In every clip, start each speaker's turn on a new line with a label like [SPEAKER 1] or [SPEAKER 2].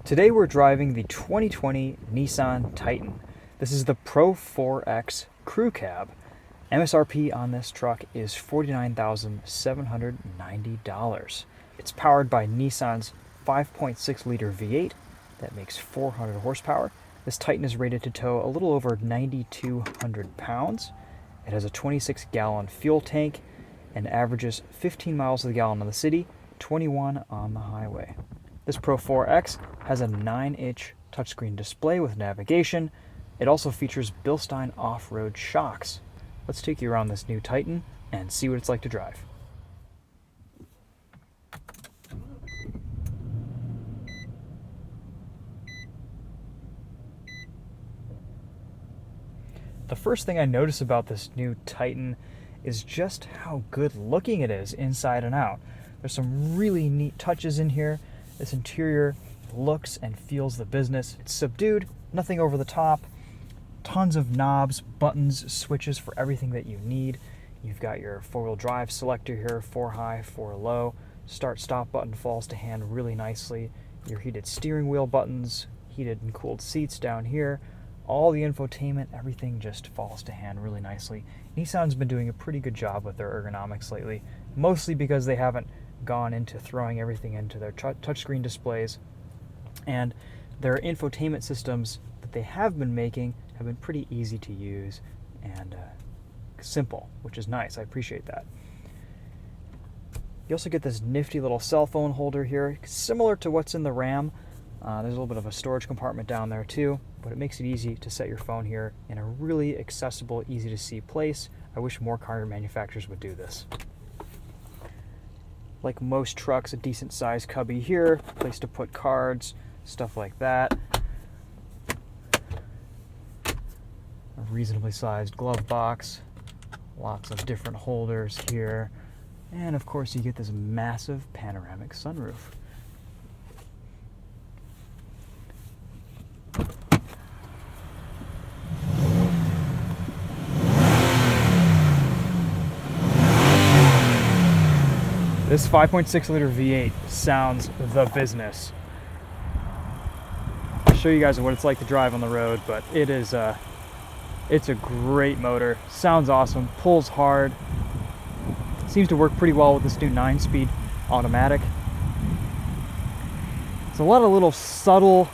[SPEAKER 1] Today we're driving the 2020 Nissan Titan. This is the Pro-4X crew cab. MSRP on this truck is $49,790. It's powered by Nissan's 5.6 liter V8 that makes 400 horsepower. This Titan is rated to tow a little over 9,200 pounds. It has a 26-gallon fuel tank and averages 15 miles to the gallon in the city, 21 on the highway. This Pro-4X has a 9-inch touchscreen display with navigation. It also features Bilstein off-road shocks. Let's take you around this new Titan and see what it's like to drive. The first thing I notice about this new Titan is just how good looking it is inside and out. There's some really neat touches in here. This interior looks and feels the business. It's subdued, nothing over the top, tons of knobs, buttons, switches for everything that you need. You've got your four-wheel drive selector here, 4 high, 4 low. Start-stop button falls to hand really nicely. Your heated steering wheel buttons, heated and cooled seats down here. All the infotainment, everything just falls to hand really nicely. Nissan's been doing a pretty good job with their ergonomics lately, mostly because they haven't gone into throwing everything into their touchscreen displays, and their infotainment systems that they have been making have been pretty easy to use and simple, which is nice. I appreciate that. You also get this nifty little cell phone holder here, similar to what's in the Ram. There's a little bit of a storage compartment down there too, but it makes it easy to set your phone here in a really accessible, easy to see place. I wish more car manufacturers would do this. Like most trucks, a decent sized cubby here, place to put cards, stuff like that. A reasonably sized glove box, lots of different holders here, and of course you get this massive panoramic sunroof. This 5.6 liter V8 sounds the business. I'll show you guys what it's like to drive on the road, but it's a great motor. Sounds awesome, pulls hard. Seems to work pretty well with this new 9-speed automatic. It's a lot of little subtle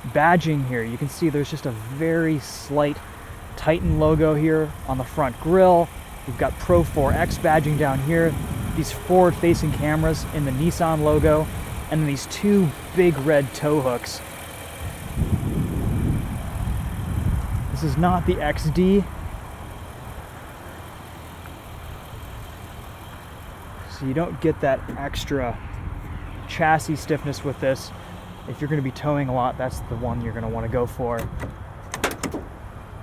[SPEAKER 1] badging here. You can see there's just a very slight Titan logo here on the front grille. We've got Pro-4X badging down here. These forward-facing cameras in the Nissan logo, and then these 2 big red tow hooks. This is not the XD, so you don't get that extra chassis stiffness with this. If you're going to be towing a lot, that's the one you're going to want to go for.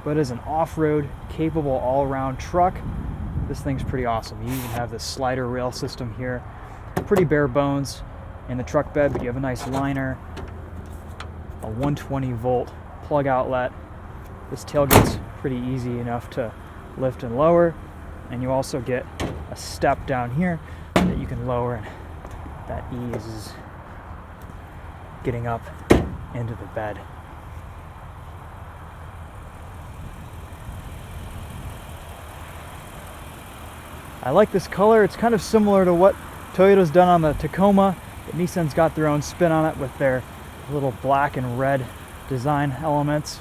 [SPEAKER 1] But as an off-road capable all-around truck, this thing's pretty awesome. You even have this slider rail system here. Pretty bare bones in the truck bed, but you have a nice liner, a 120 volt plug outlet. This tailgate's pretty easy enough to lift and lower, and you also get a step down here that you can lower, and that eases getting up into the bed. I like this color. It's kind of similar to what Toyota's done on the Tacoma, but Nissan's got their own spin on it with their little black and red design elements.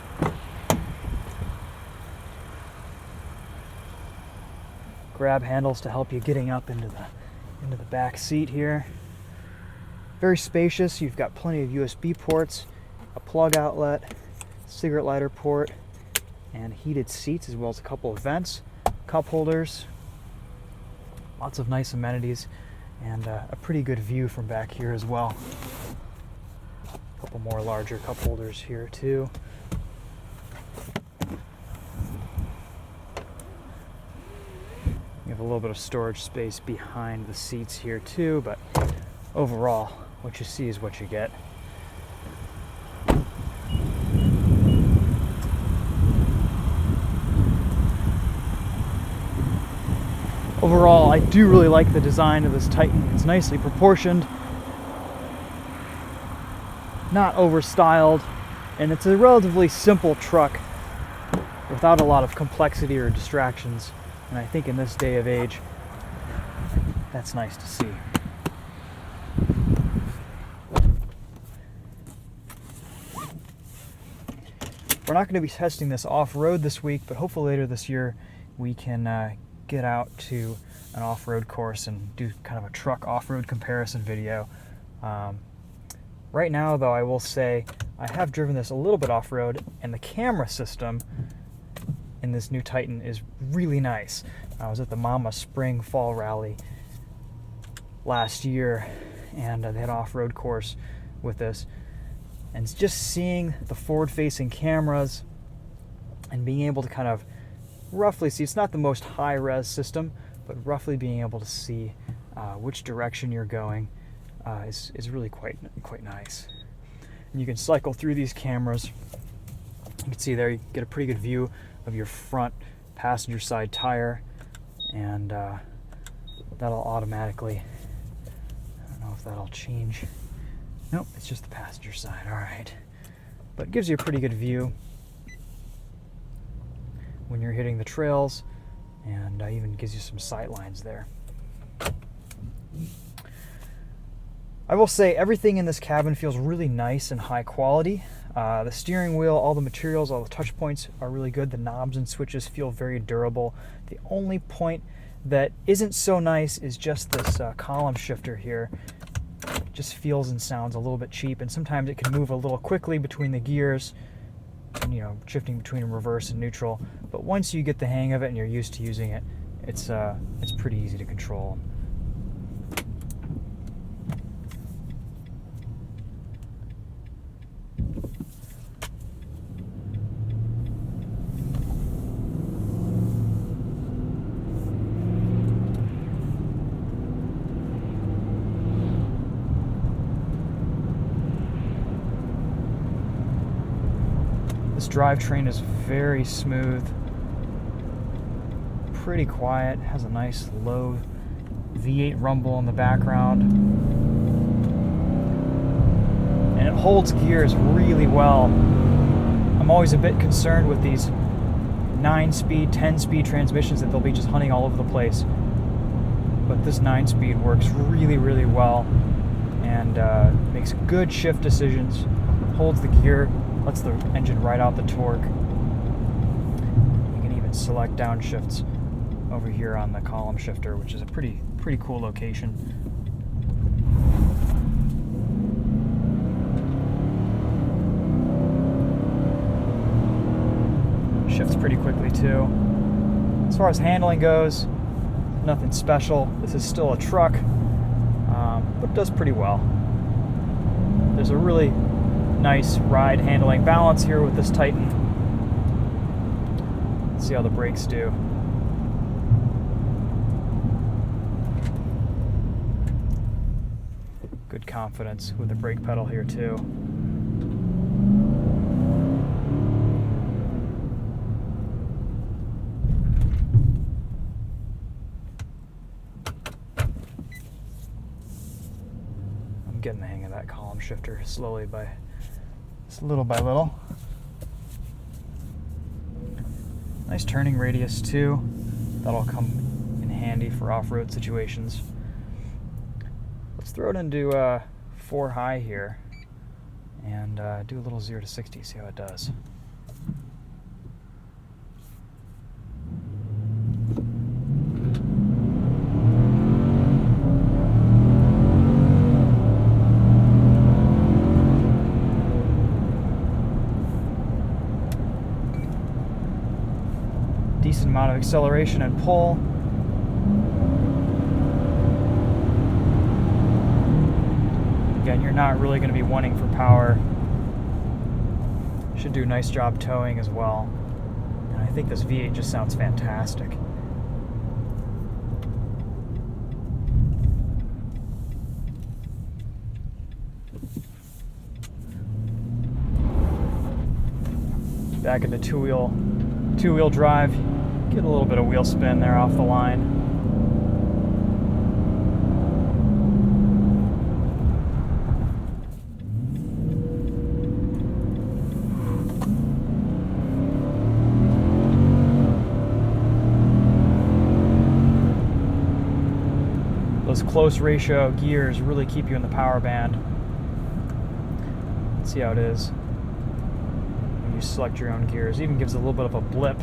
[SPEAKER 1] Grab handles to help you getting up into the back seat here. Very spacious. You've got plenty of USB ports, a plug outlet, cigarette lighter port, and heated seats, as well as a couple of vents, cup holders. Lots of nice amenities, and a pretty good view from back here as well. A couple more larger cup holders here too. You have a little bit of storage space behind the seats here too, but overall, what you see is what you get. Overall, I do really like the design of this Titan. It's nicely proportioned. not over-styled, and it's a relatively simple truck without a lot of complexity or distractions. And I think in this day of age, that's nice to see. We're not going to be testing this off-road this week, but hopefully later this year we can get out to an off-road course and do kind of a truck off-road comparison video. Right now, though, I will say I have driven this a little bit off-road, and the camera system in this new Titan is really nice. I was at the Mama Spring Fall Rally last year, and they had an off-road course with this. And just seeing the forward-facing cameras and being able to kind of roughly see, it's not the most high-res system, but roughly being able to see which direction you're going is really quite nice. And you can cycle through these cameras. You can see there, you get a pretty good view of your front passenger side tire, and that'll automatically, I don't know if that'll change. Nope, it's just the passenger side. All right. But it gives you a pretty good view when you're hitting the trails, and even gives you some sight lines there. I will say everything in this cabin feels really nice and high quality. The steering wheel, all the materials, all the touch points are really good. The knobs and switches feel very durable. The only point that isn't so nice is just this column shifter here. It just feels and sounds a little bit cheap, and sometimes it can move a little quickly between the gears, and, you know, shifting between reverse and neutral. But once you get the hang of it and you're used to using it, it's pretty easy to control. This drivetrain is very smooth, pretty quiet, has a nice low V8 rumble in the background, and it holds gears really well. I'm always a bit concerned with these 9-speed, 10-speed transmissions that they'll be just hunting all over the place, but this 9-speed works really, really well, and makes good shift decisions, holds the gear, lets the engine ride out the torque. You can even select downshifts over here on the column shifter, which is a pretty cool location. Shifts pretty quickly too. As far as handling goes, nothing special. This is still a truck, but it does pretty well. There's a really nice ride handling balance here with this Titan. Let's see how the brakes do. Good confidence with the brake pedal here too. I'm getting the hang of that column shifter slowly by little by little. Nice turning radius too. That'll come in handy for off-road situations. Let's throw it into 4 high here and do a little 0 to 60, see how it does. Decent amount of acceleration and pull. Again, you're not really going to be wanting for power. Should do a nice job towing as well. And I think this V8 just sounds fantastic. Back into two-wheel drive. Get a little bit of wheel spin there off the line. close ratio gears really keep you in the power band. Let's see how it is when you select your own gears. It even gives a little bit of a blip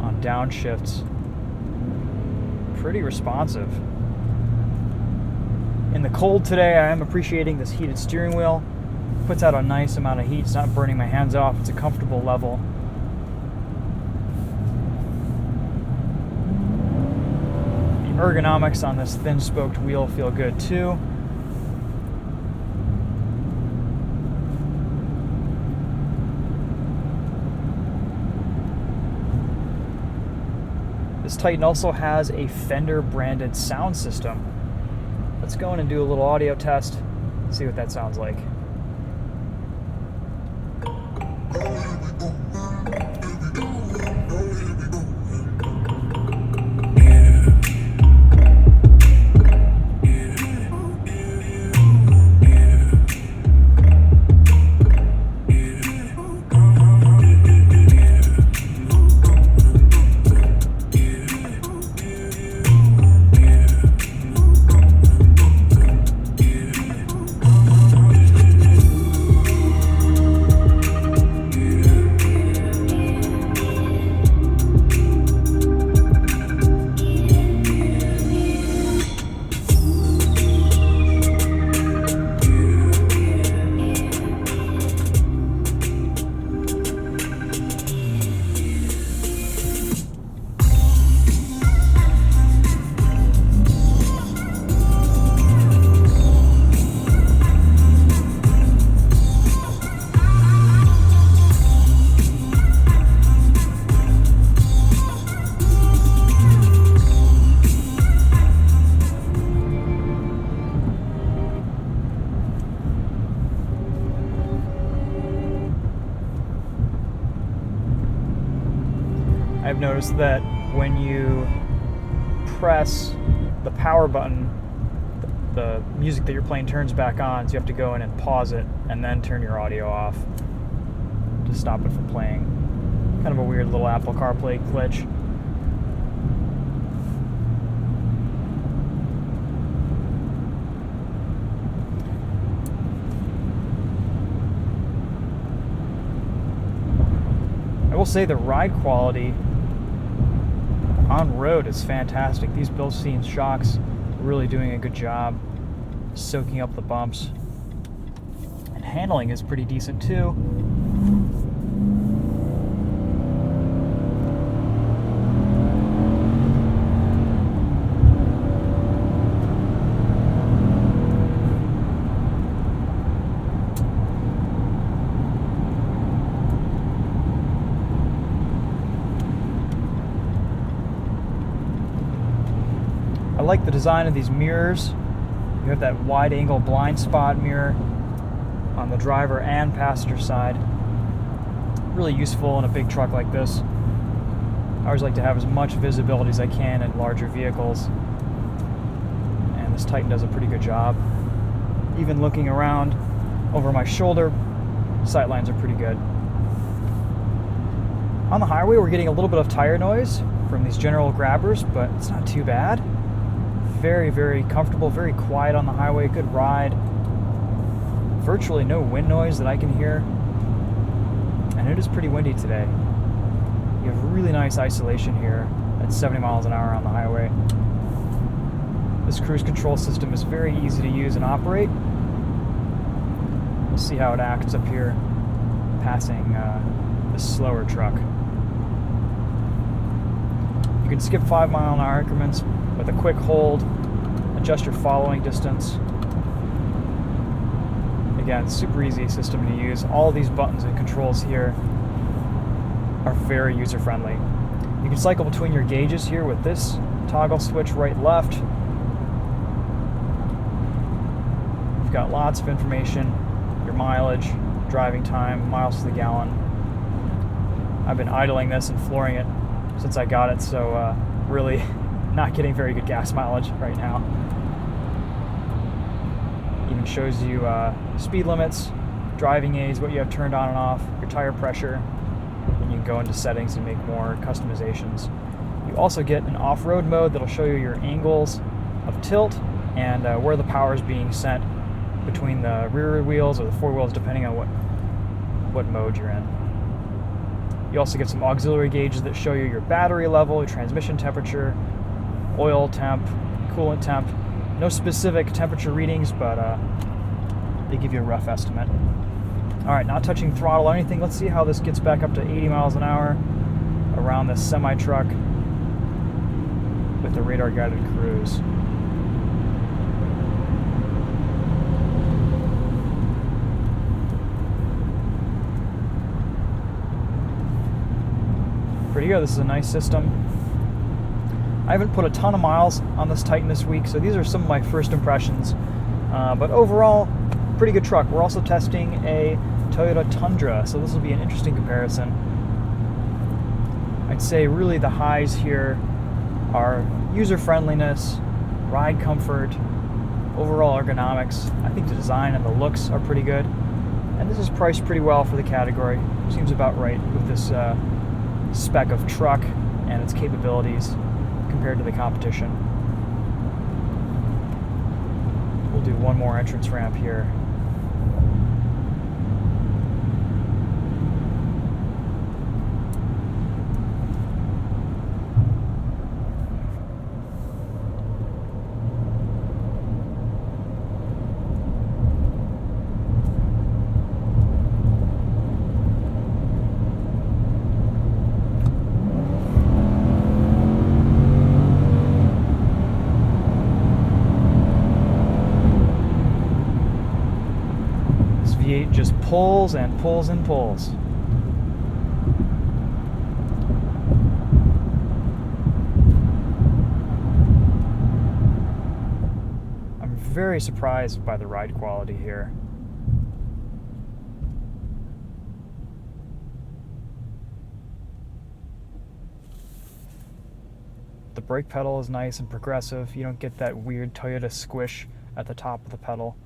[SPEAKER 1] on downshifts. Pretty responsive. In the cold today, I am appreciating this heated steering wheel. Puts out a nice amount of heat. It's not burning my hands off. It's a comfortable level. The ergonomics on this thin spoked wheel feel good too. This Titan also has a Fender branded sound system. Let's go in and do a little audio test, see what that sounds like. I've noticed that when you press the power button, the music that you're playing turns back on, so you have to go in and pause it and then turn your audio off to stop it from playing. Kind of a weird little Apple CarPlay glitch. I will say the ride quality on road is fantastic. These Bilstein shocks are really doing a good job soaking up the bumps. And handling is pretty decent too. I like the design of these mirrors. You have that wide angle blind spot mirror on the driver and passenger side. Really useful in a big truck like this. I always like to have as much visibility as I can in larger vehicles. And this Titan does a pretty good job. Even looking around over my shoulder, sight lines are pretty good. On the highway, we're getting a little bit of tire noise from these general grabbers, but it's not too bad. Very, very comfortable, very quiet on the highway, good ride. Virtually no wind noise that I can hear. And it is pretty windy today. You have really nice isolation here at 70 miles an hour on the highway. This cruise control system is very easy to use and operate. We'll see how it acts up here, passing the slower truck. You can skip 5 mile an hour increments with a quick hold, adjust your following distance. Again, super easy system to use. All these buttons and controls here are very user-friendly. You can cycle between your gauges here with this toggle switch right-left. You've got lots of information, your mileage, driving time, miles to the gallon. I've been idling this and flooring it since I got it, so really not getting very good gas mileage right now. Even shows you speed limits, driving aids, what you have turned on and off, your tire pressure, and you can go into settings and make more customizations. You also get an off-road mode that'll show you your angles of tilt and where the power is being sent between the rear wheels or the four wheels, depending on what mode you're in. You also get some auxiliary gauges that show you your battery level, your transmission temperature, oil temp, coolant temp. No specific temperature readings, but they give you a rough estimate. All right, not touching throttle or anything. Let's see how this gets back up to 80 miles an hour around this semi-truck with the radar-guided cruise. Pretty good. This is a nice system. I haven't put a ton of miles on this Titan this week, so these are some of my first impressions. But overall, pretty good truck. We're also testing a Toyota Tundra, so this will be an interesting comparison. I'd say really the highs here are user-friendliness, ride comfort, overall ergonomics. I think the design and the looks are pretty good. And this is priced pretty well for the category. Seems about right with this spec of truck and its capabilities compared to the competition. We'll do one more entrance ramp here. V8 just pulls and pulls and pulls. I'm very surprised by the ride quality here. The brake pedal is nice and progressive. You don't get that weird Toyota squish at the top of the pedal.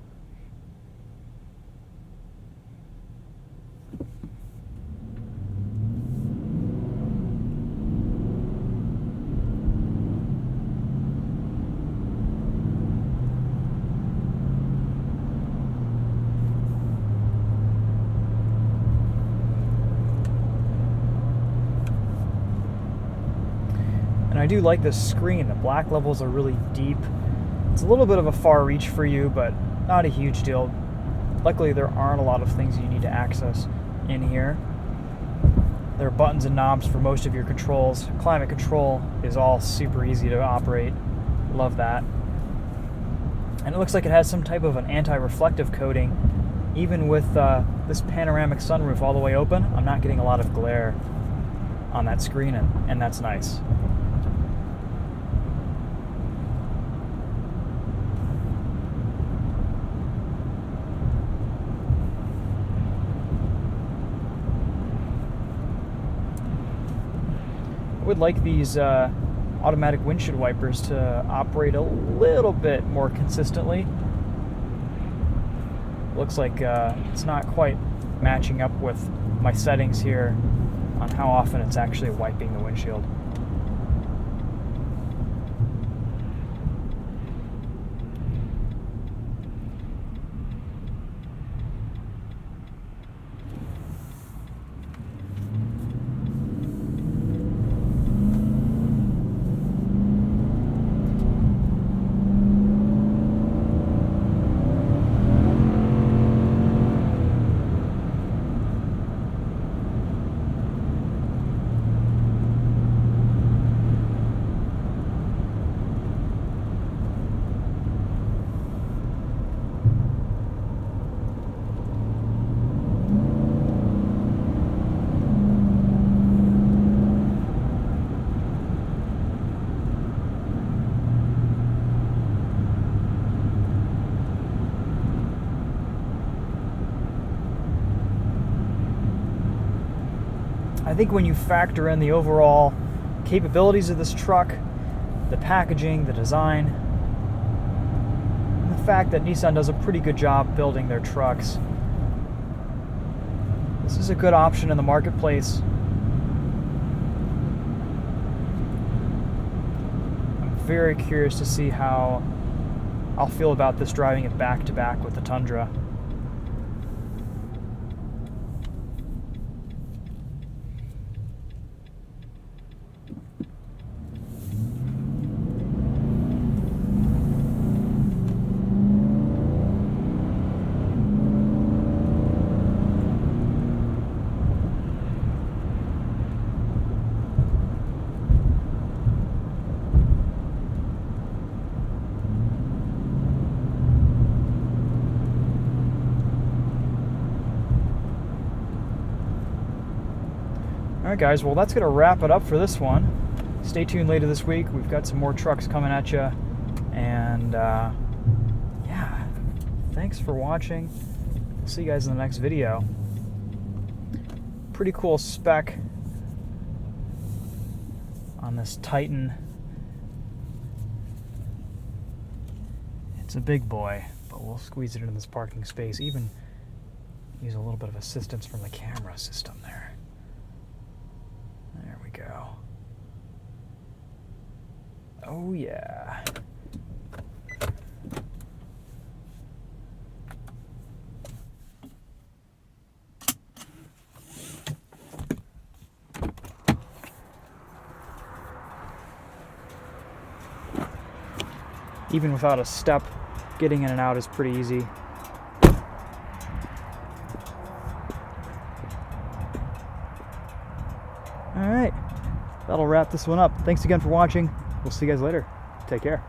[SPEAKER 1] And I do like this screen. The black levels are really deep. It's a little bit of a far reach for you, but not a huge deal. Luckily, there aren't a lot of things you need to access in here. There are buttons and knobs for most of your controls. Climate control is all super easy to operate. Love that. And it looks like it has some type of an anti-reflective coating. Even with this panoramic sunroof all the way open, I'm not getting a lot of glare on that screen, and that's nice. I would like these automatic windshield wipers to operate a little bit more consistently. Looks like it's not quite matching up with my settings here on how often it's actually wiping the windshield. I think when you factor in the overall capabilities of this truck, the packaging, the design, and the fact that Nissan does a pretty good job building their trucks, this is a good option in the marketplace. I'm very curious to see how I'll feel about this driving it back to back with the Tundra. Alright guys, well that's going to wrap it up for this one. Stay tuned later this week. We've got some more trucks coming at you. And yeah, thanks for watching. We'll see you guys in the next video. Pretty cool spec on this Titan. It's a big boy, but we'll squeeze it into this parking space. Even use a little bit of assistance from the camera system there. There we go. Oh yeah. Even without a step, getting in and out is pretty easy. Alright, that'll wrap this one up. Thanks again for watching. We'll see you guys later. Take care.